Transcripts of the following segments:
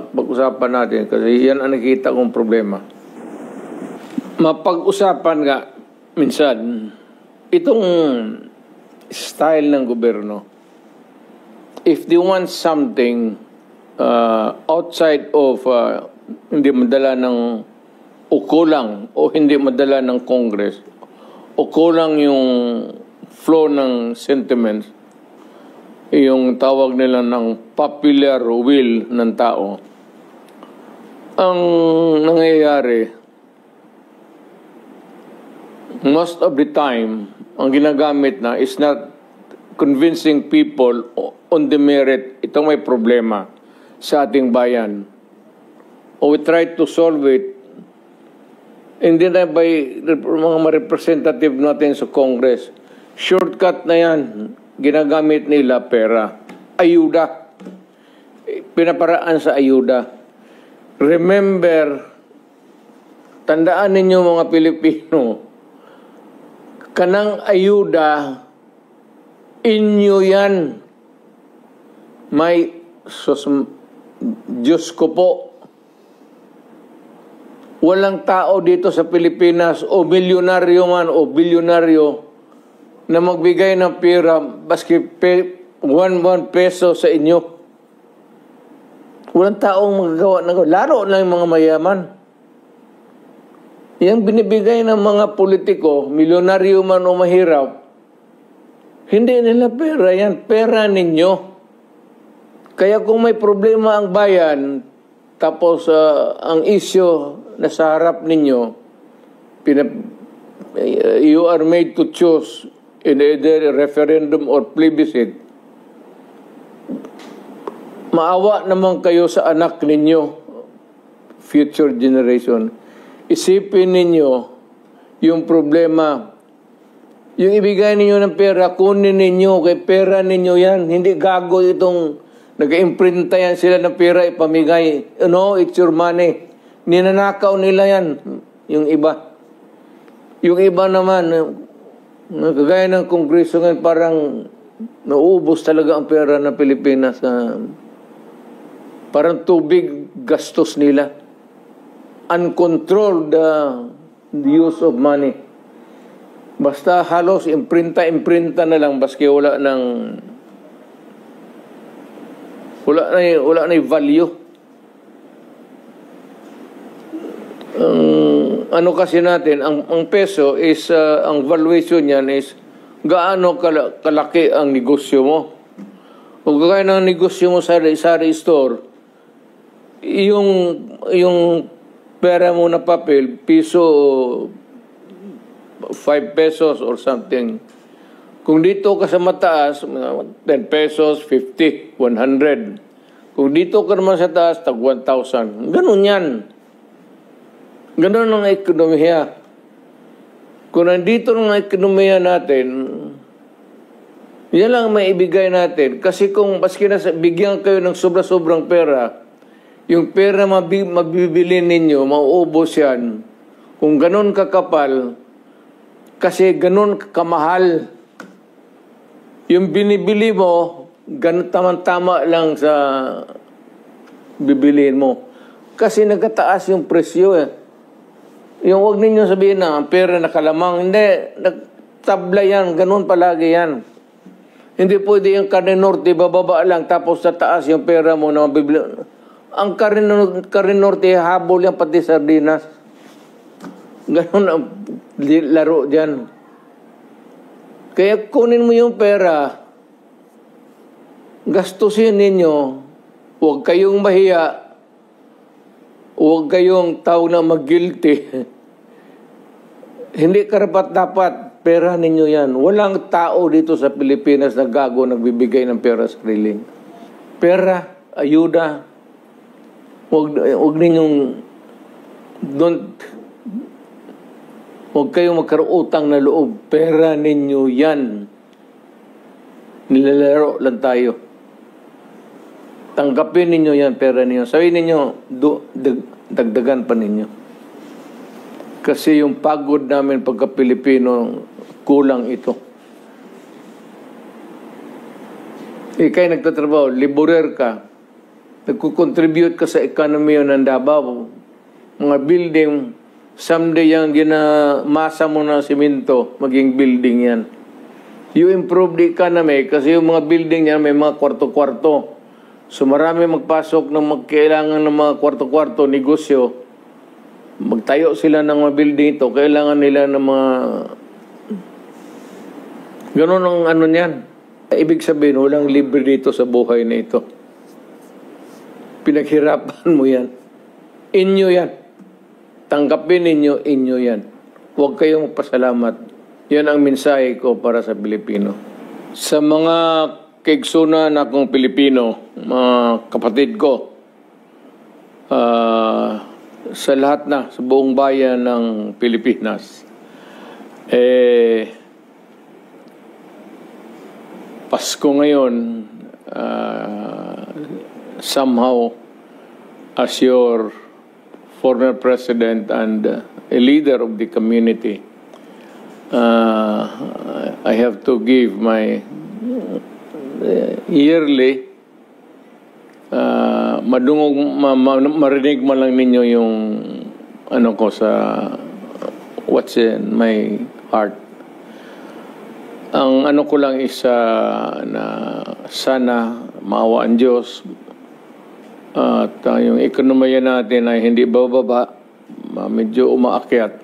pag-usapan natin kasi yan ang nakita kong problema. Mapag-usapan nga minsan itong style ng gobyerno. If they want something outside of hindi madala ng o kulang o hindi madala ng Congress o kulang yung flow ng sentiments, yung tawag nila ng popular will ng tao, ang nangyayari most of the time ang ginagamit na is not convincing people on the merit. Ito may problema sa ating bayan. O we try to solve it hindi na by mga representative natin sa Congress. Shortcut na yan. Ginagamit nila pera. Ayuda. Pinaparaan sa ayuda. Remember, tandaan ninyo mga Pilipino, kanang ayuda, inyo yan. May, Diyos ko po, walang tao dito sa Pilipinas o milyonaryo man o bilyonaryo na magbigay ng pera baski 1 peso sa inyo. Walang taong magagawa ng laro na yung mga mayaman. Yang binibigay ng mga politiko, milyonaryo man o mahirap, hindi nila pera yan. Pera ninyo. Kaya kung may problema ang bayan, tapos ang issue na sa harap ninyo, you are made to choose in either a referendum or plebiscite, maawa naman kayo sa anak ninyo, future generation. Isipin ninyo yung problema. Yung ibigay ninyo ng pera, kunin ninyo, kay pera ninyo yan. Hindi gago itong nag-imprinta yan sila ng pera, ipamigay. No, it's your money. Ninanakaw nila yan, yung iba. Yung iba naman, kagaya ng Kongreso ngayon, parang nauubos talaga ang pera ng Pilipinas. Parang tubig gastos nila. Uncontrolled use of money. Basta halos imprinta na lang, baski wala na value. Ano kasi natin, ang peso is, ang valuation niyan is gaano kalaki ang negosyo mo. Kung kaya ng negosyo mo sa sari store, yung pera mo na papel, piso, 5 pesos or something. Kung dito ka sa mataas, 10 pesos, 50, 100. Kung dito ka naman sa taas, tag 1,000. Ganun yan. Ganun ang ekonomiya. Kung nandito ng ekonomiya natin, yan lang may ibigay natin. Kasi kung baski na bigyan kayo ng sobra-sobrang pera, yung pera mabibili ninyo, mauubos yan. Kung ganun kakapal, kasi ganun kamahal, yung binibili mo, ganun tama lang sa bibiliin mo. Kasi nagkataas yung presyo eh. Yung huwag ninyo sabihin na ang pera nakalamang. Hindi, nagtabla yan. Ganun palagi yan. Hindi pwede yung Carne Norte, bababa lang, tapos sa taas yung pera mo na mabibili. Ang Carne Norte, habol yan pati sardinas. Ganun ang laro dyan. Kaya kunin mo yung pera, gastusin ninyo, huwag kayong mahiya, huwag kayong tao na mag-guilty. Hindi karapat-dapat, pera ninyo yan. Walang tao dito sa Pilipinas na gago nagbibigay ng pera sa sariling. Pera, ayuda, huwag ninyong, huwag kayong magkaroutang na loob. Pera ninyo yan. Nilalaro lang tayo. Tanggapin ninyo yan, pera ninyo. Sabihin ninyo, dagdagan pa ninyo. Kasi yung pagod namin pagka-Pilipino, kulang ito. Ika'y nagtatrabaho, laborer ka. nagkukontribute ka sa economy ng Davao. Mga building, someday yung ginamasa mo ng simento, maging building yan. You improve the economy kasi yung mga building yan may mga kwarto-kwarto. So marami magpasok ng magkailangan ng mga kwarto-kwarto, negosyo. Magtayo sila ng mga building ito, kailangan nila ng mga... Ganon ang ano niyan. Ibig sabihin, walang libre dito sa buhay na ito. Pinaghirapan mo yan. Inyo yan. Tanggapin ninyo, inyo yan. Huwag kayong pasalamat. Yan ang mensahe ko para sa Pilipino. Sa mga kaigsunan akong Pilipino, mga kapatid ko, sa lahat na, sa buong bayan ng Pilipinas, Pasko ngayon, somehow, as your former president and a leader of the community, I have to give my yearly marinig man lang ninyo yung ano ko sa what's in my heart. Ang ano ko lang isa na sana maawa ang Diyos at yung ekonomiya natin ay hindi bababa, medyo umaakyat,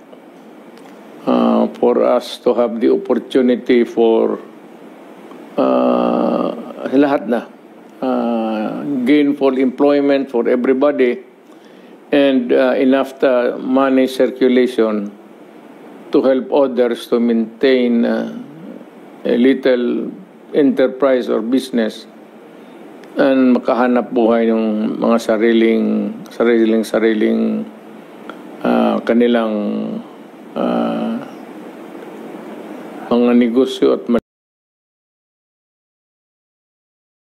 for us to have the opportunity for lahat na gainful employment for everybody and enough money circulation to help others to maintain a little enterprise or business and makahanap buhay ng mga sariling kanilang mga negosyo at